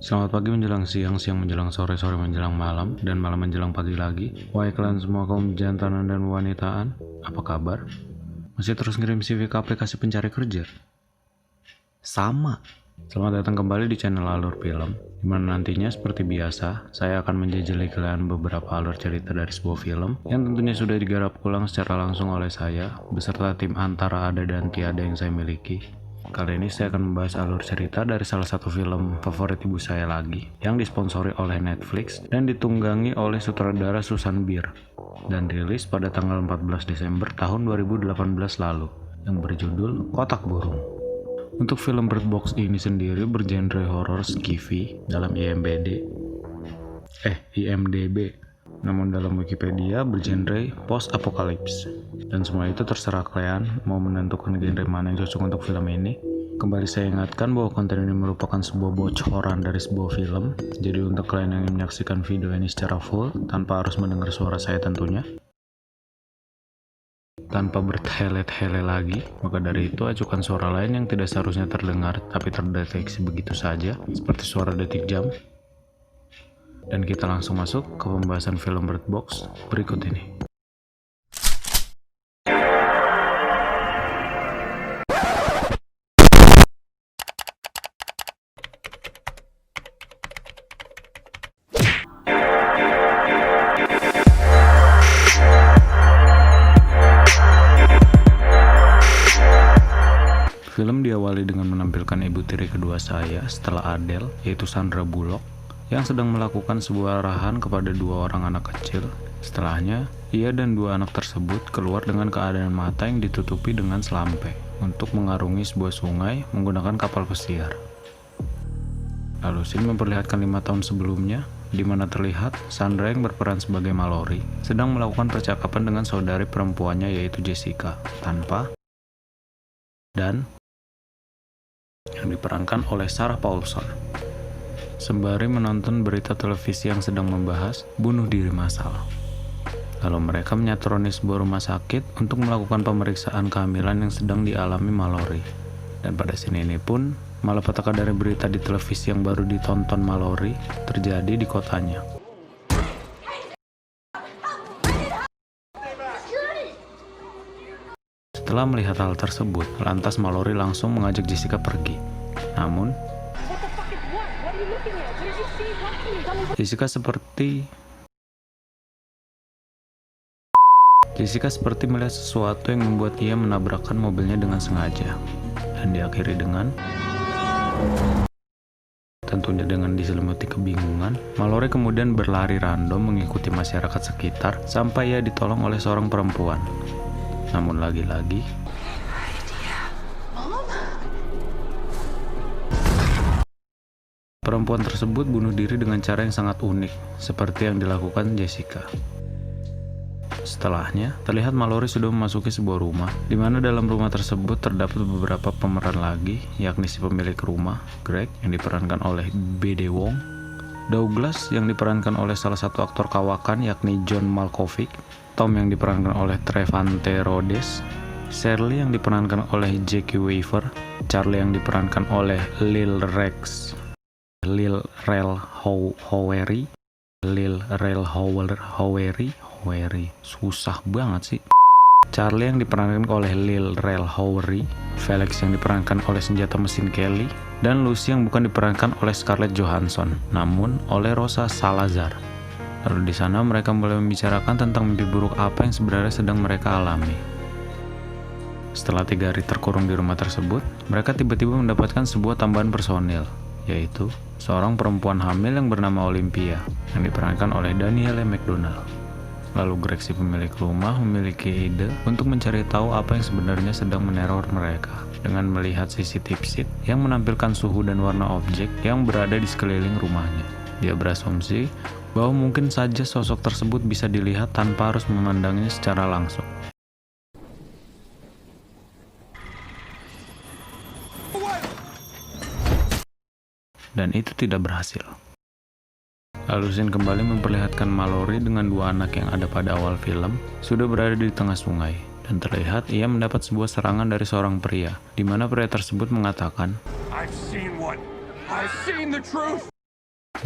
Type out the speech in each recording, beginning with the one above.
Selamat pagi menjelang siang, siang menjelang sore, sore menjelang malam, dan malam menjelang pagi lagi. Wahai kalian semua kaum jantanan dan wanitaan, apa kabar? Masih terus ngirim CV ke aplikasi pencari kerja? Sama. Selamat datang kembali di channel Alur Film, dimana nantinya seperti biasa, saya akan menjajali kalian beberapa alur cerita dari sebuah film yang tentunya sudah digarap ulang secara langsung oleh saya, beserta tim antara ada dan tiada yang saya miliki. Kali ini saya akan membahas alur cerita dari salah satu film favorit ibu saya lagi, yang disponsori oleh Netflix dan ditunggangi oleh sutradara Susan Bier, dan rilis pada tanggal 14 Desember tahun 2018 lalu, yang berjudul Kotak Burung. Untuk film Bird Box ini sendiri bergenre horor skifi dalam IMDb, namun dalam Wikipedia bergenre post-apocalypse. Dan semua itu terserah kalian mau menentukan genre mana yang cocok untuk film ini. Kembali saya ingatkan bahwa konten ini merupakan sebuah bocoran dari sebuah film, jadi untuk kalian yang ingin menyaksikan video ini secara full tanpa harus mendengar suara saya tentunya, tanpa bertele-tele lagi, maka dari itu ajukan suara lain yang tidak seharusnya terdengar tapi terdeteksi begitu saja, seperti suara detik jam. Dan kita langsung masuk ke pembahasan film Bird Box berikut ini. Film diawali dengan menampilkan ibu tiri kedua saya setelah Adele, yaitu Sandra Bullock, yang sedang melakukan sebuah arahan kepada dua orang anak kecil. Setelahnya, ia dan dua anak tersebut keluar dengan keadaan mata yang ditutupi dengan selampe untuk mengarungi sebuah sungai menggunakan kapal pesiar. Lalu scene memperlihatkan 5 tahun sebelumnya, di mana terlihat Sandra yang berperan sebagai Mallory sedang melakukan percakapan dengan saudari perempuannya yaitu Jessica, dan yang diperankan oleh Sarah Paulson, sembari menonton berita televisi yang sedang membahas bunuh diri massal. Lalu mereka menyatroni sebuah rumah sakit untuk melakukan pemeriksaan kehamilan yang sedang dialami Mallory. Dan pada scene ini pun, malapetaka dari berita di televisi yang baru ditonton Mallory terjadi di kotanya. Setelah melihat hal tersebut, lantas Mallory langsung mengajak Jessica pergi. Namun, Jessica seperti melihat sesuatu yang membuat ia menabrakkan mobilnya dengan sengaja. Dan diakhiri dengan, tentunya dengan diselimuti kebingungan, Mallory kemudian berlari random mengikuti masyarakat sekitar sampai ia ditolong oleh seorang perempuan. Namun lagi-lagi, perempuan tersebut bunuh diri dengan cara yang sangat unik, seperti yang dilakukan Jessica. Setelahnya, terlihat Mallory sudah memasuki sebuah rumah, di mana dalam rumah tersebut terdapat beberapa pemeran lagi, yakni si pemilik rumah, Greg, yang diperankan oleh B.D. Wong, Douglas, yang diperankan oleh salah satu aktor kawakan, yakni John Malkovich, Tom yang diperankan oleh Trevante Rhodes, Shirley yang diperankan oleh Jackie Weaver, Charlie yang diperankan oleh Lil Rel Howery, susah banget sih. Charlie yang diperankan oleh Lil Rel Howery, Felix yang diperankan oleh senjata mesin Kelly, dan Lucy yang bukan diperankan oleh Scarlett Johansson, namun oleh Rosa Salazar. Lalu di sana mereka mulai membicarakan tentang mimpi buruk apa yang sebenarnya sedang mereka alami. Setelah 3 hari terkurung di rumah tersebut, mereka tiba-tiba mendapatkan sebuah tambahan personil, yaitu seorang perempuan hamil yang bernama Olympia, yang diperankan oleh Danielle McDonald. Lalu Greg si pemilik rumah memiliki ide untuk mencari tahu apa yang sebenarnya sedang meneror mereka, dengan melihat CCTV sheet yang menampilkan suhu dan warna objek yang berada di sekeliling rumahnya. Dia berasumsi bahwa mungkin saja sosok tersebut bisa dilihat tanpa harus memandangnya secara langsung. Dan itu tidak berhasil. Lalu scene kembali memperlihatkan Mallory dengan 2 anak yang ada pada awal film sudah berada di tengah sungai, dan terlihat ia mendapat sebuah serangan dari seorang pria, di mana pria tersebut mengatakan, "I've seen one. I've seen the truth."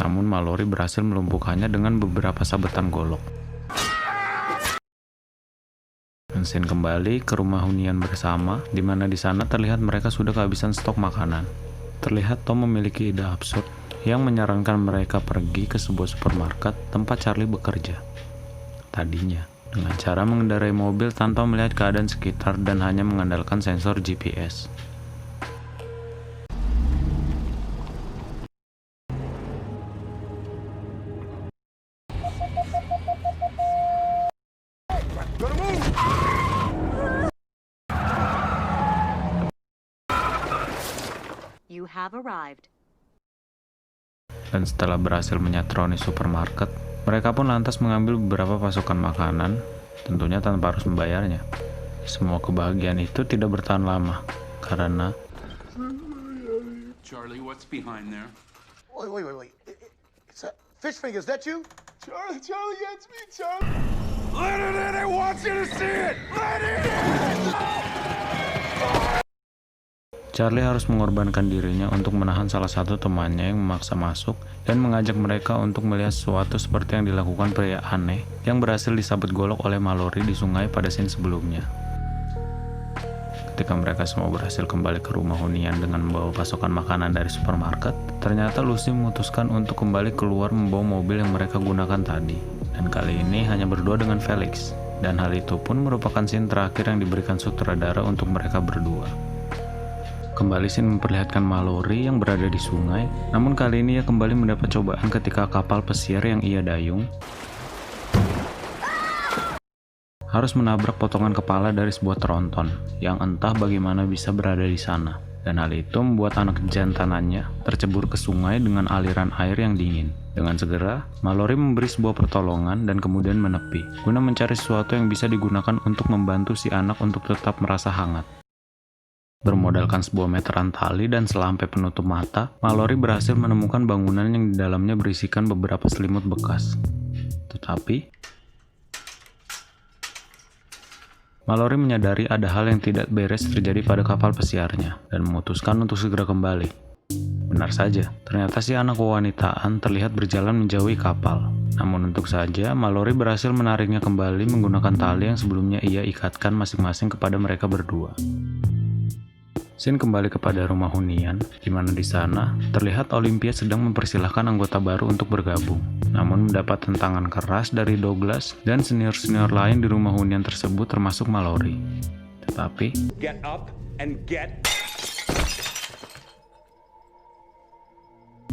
namun Mallory berhasil melumpuhkannya dengan beberapa sabetan golok. Scene kembali ke rumah hunian bersama, di mana di sana terlihat mereka sudah kehabisan stok makanan. Terlihat Tom memiliki ide absurd yang menyarankan mereka pergi ke sebuah supermarket tempat Charlie bekerja. Tadinya, dengan cara mengendarai mobil tanpa melihat keadaan sekitar dan hanya mengandalkan sensor GPS. You have arrived. Dan setelah berhasil menyatroni supermarket, mereka pun lantas mengambil beberapa pasokan makanan, tentunya tanpa harus membayarnya. Semua kebahagiaan itu tidak bertahan lama, karena Charlie, what's behind there? Wait. It's a fish finger. Is that you? Charlie, yeah, it's me, Charlie. Let it in! I want you to see it! Let it in! Charlie harus mengorbankan dirinya untuk menahan salah satu temannya yang memaksa masuk dan mengajak mereka untuk melihat sesuatu seperti yang dilakukan pria aneh yang berhasil disabet golok oleh Mallory di sungai pada scene sebelumnya. Ketika mereka semua berhasil kembali ke rumah hunian dengan membawa pasokan makanan dari supermarket, ternyata Lucy memutuskan untuk kembali keluar membawa mobil yang mereka gunakan tadi. Dan kali ini hanya berdua dengan Felix. Dan hal itu pun merupakan scene terakhir yang diberikan sutradara untuk mereka berdua. Kembali scene memperlihatkan Mallory yang berada di sungai, namun kali ini ia kembali mendapat cobaan ketika kapal pesiar yang ia dayung harus menabrak potongan kepala dari sebuah tronton yang entah bagaimana bisa berada di sana. Dan hal itu membuat anak jantanannya tercebur ke sungai dengan aliran air yang dingin. Dengan segera, Mallory memberi sebuah pertolongan dan kemudian menepi, guna mencari sesuatu yang bisa digunakan untuk membantu si anak untuk tetap merasa hangat. Bermodalkan sebuah meteran tali dan selampai penutup mata, Mallory berhasil menemukan bangunan yang di dalamnya berisikan beberapa selimut bekas. Tetapi, Mallory menyadari ada hal yang tidak beres terjadi pada kapal pesiarnya dan memutuskan untuk segera kembali. Benar saja, ternyata si anak kewanitaan terlihat berjalan menjauhi kapal. Namun untung saja, Mallory berhasil menariknya kembali menggunakan tali yang sebelumnya ia ikatkan masing-masing kepada mereka berdua. Scene kembali kepada rumah hunian, di mana di sana terlihat Olympia sedang mempersilahkan anggota baru untuk bergabung. Namun mendapat tentangan keras dari Douglas dan senior-senior lain di rumah hunian tersebut termasuk Mallory. Tetapi, Get up and get...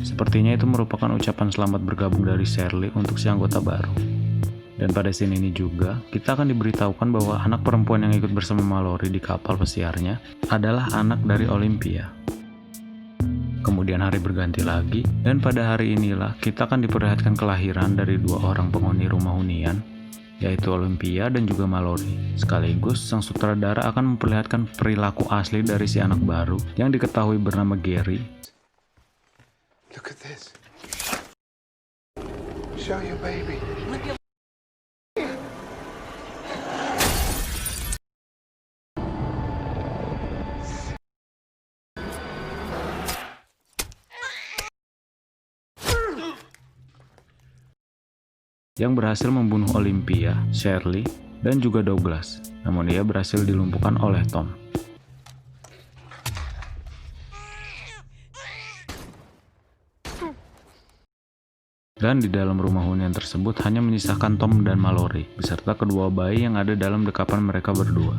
sepertinya itu merupakan ucapan selamat bergabung dari Shirley untuk si anggota baru. Dan pada scene ini juga, kita akan diberitahukan bahwa anak perempuan yang ikut bersama Mallory di kapal pesiarnya adalah anak dari Olympia. Kemudian hari berganti lagi, dan pada hari inilah kita akan diperlihatkan kelahiran dari dua orang penghuni rumah hunian, yaitu Olympia dan juga Mallory. Sekaligus, sang sutradara akan memperlihatkan perilaku asli dari si anak baru yang diketahui bernama Gary. Look at this. Show your baby. Yang berhasil membunuh Olympia, Shirley, dan juga Douglas. Namun ia berhasil dilumpuhkan oleh Tom. Dan di dalam rumah hunian tersebut hanya menyisakan Tom dan Mallory, beserta kedua bayi yang ada dalam dekapan mereka berdua.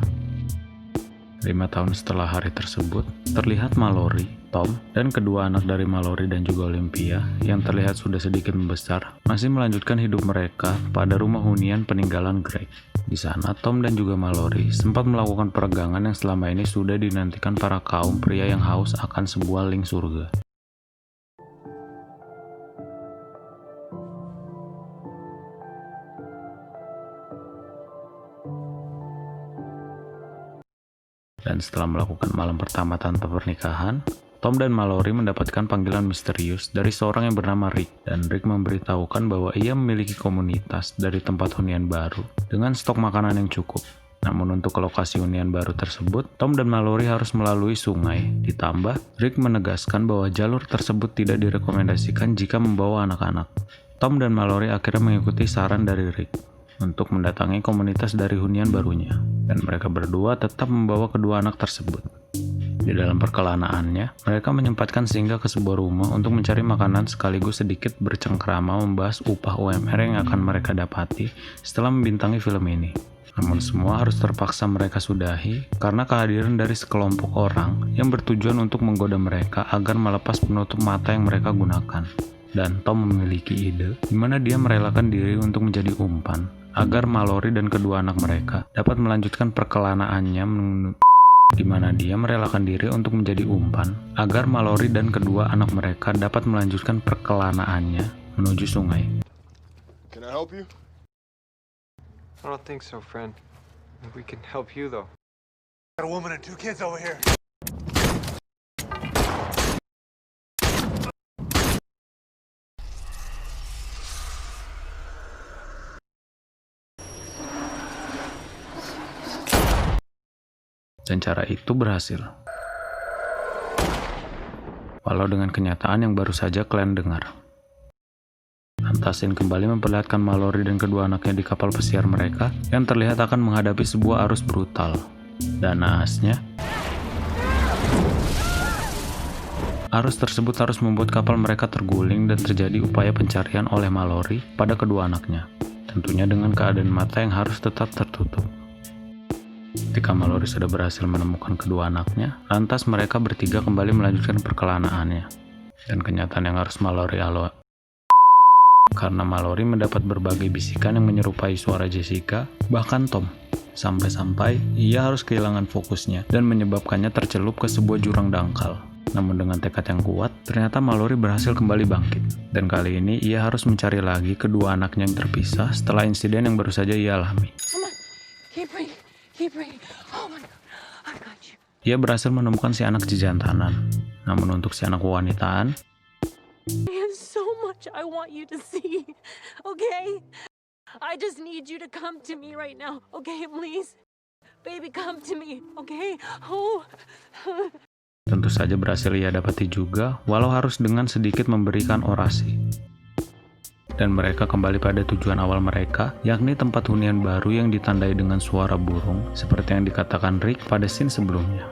5 tahun setelah hari tersebut, terlihat Mallory, Tom, dan kedua anak dari Mallory dan juga Olympia yang terlihat sudah sedikit membesar masih melanjutkan hidup mereka pada rumah hunian peninggalan Greg. Di sana, Tom dan juga Mallory sempat melakukan peregangan yang selama ini sudah dinantikan para kaum pria yang haus akan sebuah link surga. Dan setelah melakukan malam pertama tanpa pernikahan, Tom dan Mallory mendapatkan panggilan misterius dari seorang yang bernama Rick. Dan Rick memberitahukan bahwa ia memiliki komunitas dari tempat hunian baru dengan stok makanan yang cukup. Namun untuk ke lokasi hunian baru tersebut, Tom dan Mallory harus melalui sungai. Ditambah, Rick menegaskan bahwa jalur tersebut tidak direkomendasikan jika membawa anak-anak. Tom dan Mallory akhirnya mengikuti saran dari Rick untuk mendatangi komunitas dari hunian barunya, dan mereka berdua tetap membawa kedua anak tersebut. Di dalam perkelanaannya, mereka menyempatkan singgah ke sebuah rumah untuk mencari makanan sekaligus sedikit bercengkrama membahas upah UMR yang akan mereka dapati setelah membintangi film ini. Namun semua harus terpaksa mereka sudahi karena kehadiran dari sekelompok orang yang bertujuan untuk menggoda mereka agar melepas penutup mata yang mereka gunakan. Dan Tom memiliki ide di mana dia merelakan diri untuk menjadi umpan agar Mallory dan kedua anak mereka dapat melanjutkan perkelanaannya di mana dia merelakan diri untuk menjadi umpan agar Mallory dan kedua anak mereka dapat melanjutkan perkelanaannya menuju sungai. Can I help you? I don't think so, friend. We can help you, though. Got a woman and 2 kids over here. Dan cara itu berhasil. Walau dengan kenyataan yang baru saja kalian dengar. Antasin kembali memperlihatkan Mallory dan kedua anaknya di kapal pesiar mereka yang terlihat akan menghadapi sebuah arus brutal. Dan naasnya, arus tersebut harus membuat kapal mereka terguling dan terjadi upaya pencarian oleh Mallory pada kedua anaknya. Tentunya dengan keadaan mata yang harus tetap tertutup. Ketika Mallory sudah berhasil menemukan kedua anaknya, lantas mereka bertiga kembali melanjutkan perkelanaannya. Dan kenyataan yang harus Mallory alami, karena Mallory mendapat berbagai bisikan yang menyerupai suara Jessica, bahkan Tom. Sampai-sampai ia harus kehilangan fokusnya dan menyebabkannya tercelup ke sebuah jurang dangkal. Namun dengan tekad yang kuat, ternyata Mallory berhasil kembali bangkit. Dan kali ini ia harus mencari lagi kedua anaknya yang terpisah setelah insiden yang baru saja ia alami. Keep breathing. Oh my God, I got you. Ia berhasil menemukan si anak jejantanan. Namun untuk si anak wanitaan, I have so much I want you to see, okay? I just need you to come to me right now, okay, please? Baby, come to me, okay? Oh. tentu saja berhasil ia dapati juga, walau harus dengan sedikit memberikan orasi. Dan mereka kembali pada tujuan awal mereka, yakni tempat hunian baru yang ditandai dengan suara burung, seperti yang dikatakan Rick pada scene sebelumnya.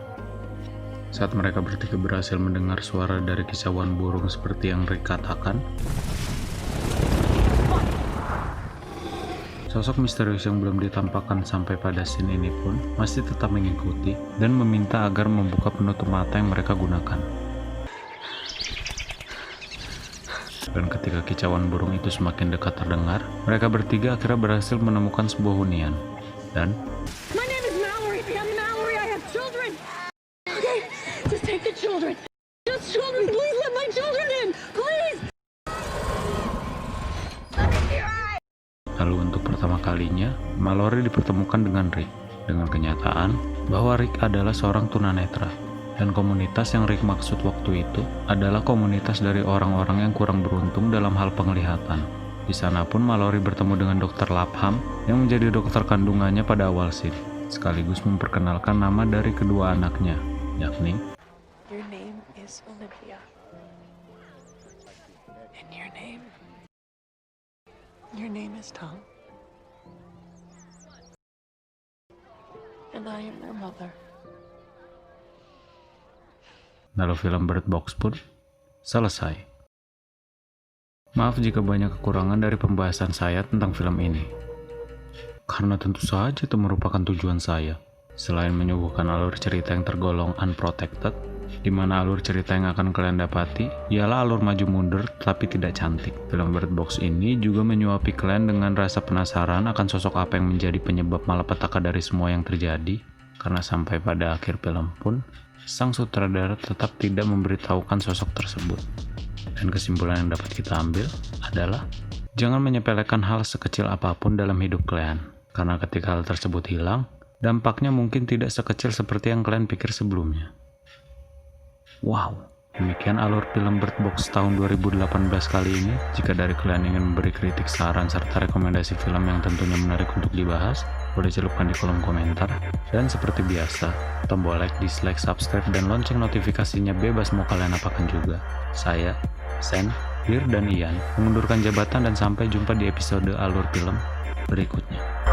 Saat mereka bertiga berhasil mendengar suara dari kicauan burung seperti yang Rick katakan, sosok misterius yang belum ditampakkan sampai pada scene ini pun masih tetap mengikuti dan meminta agar membuka penutup mata yang mereka gunakan. Dan ketika kicauan burung itu semakin dekat terdengar, mereka bertiga akhirnya berhasil menemukan sebuah hunian. Dan My name is Mallory. I'm Mallory. I have children. Okay, just take the children. Just children. Please let my children in. Please. lalu untuk pertama kalinya, Mallory dipertemukan dengan Rick, dengan kenyataan bahwa Rick adalah seorang tunanetra. Dan komunitas yang Rick maksud waktu itu adalah komunitas dari orang-orang yang kurang beruntung dalam hal penglihatan. Di sana pun Mallory bertemu dengan Dr. Lapham yang menjadi dokter kandungannya pada awal scene, sekaligus memperkenalkan nama dari kedua anaknya, yakni Your name is Olivia. And your name is Tom. And I am your mother. Lalu film Bird Box pun selesai. Maaf jika banyak kekurangan dari pembahasan saya tentang film ini. Karena tentu saja itu merupakan tujuan saya. Selain menyuguhkan alur cerita yang tergolong unprotected, di mana alur cerita yang akan kalian dapati ialah alur maju mundur tetapi tidak cantik. Film Bird Box ini juga menyuapi kalian dengan rasa penasaran akan sosok apa yang menjadi penyebab malapetaka dari semua yang terjadi. Karena sampai pada akhir film pun, sang sutradara tetap tidak memberitahukan sosok tersebut. Dan kesimpulan yang dapat kita ambil adalah, jangan menyepelekan hal sekecil apapun dalam hidup kalian. Karena ketika hal tersebut hilang, dampaknya mungkin tidak sekecil seperti yang kalian pikir sebelumnya. Wow, demikian alur film Bird Box tahun 2018 kali ini. Jika dari kalian ingin memberi kritik, saran, serta rekomendasi film yang tentunya menarik untuk dibahas, boleh celupkan di kolom komentar. Dan seperti biasa, tombol like, dislike, subscribe, dan lonceng notifikasinya bebas mau kalian apakan juga. Saya, Sen, Bir, dan Ian mengundurkan jabatan dan sampai jumpa di episode alur film berikutnya.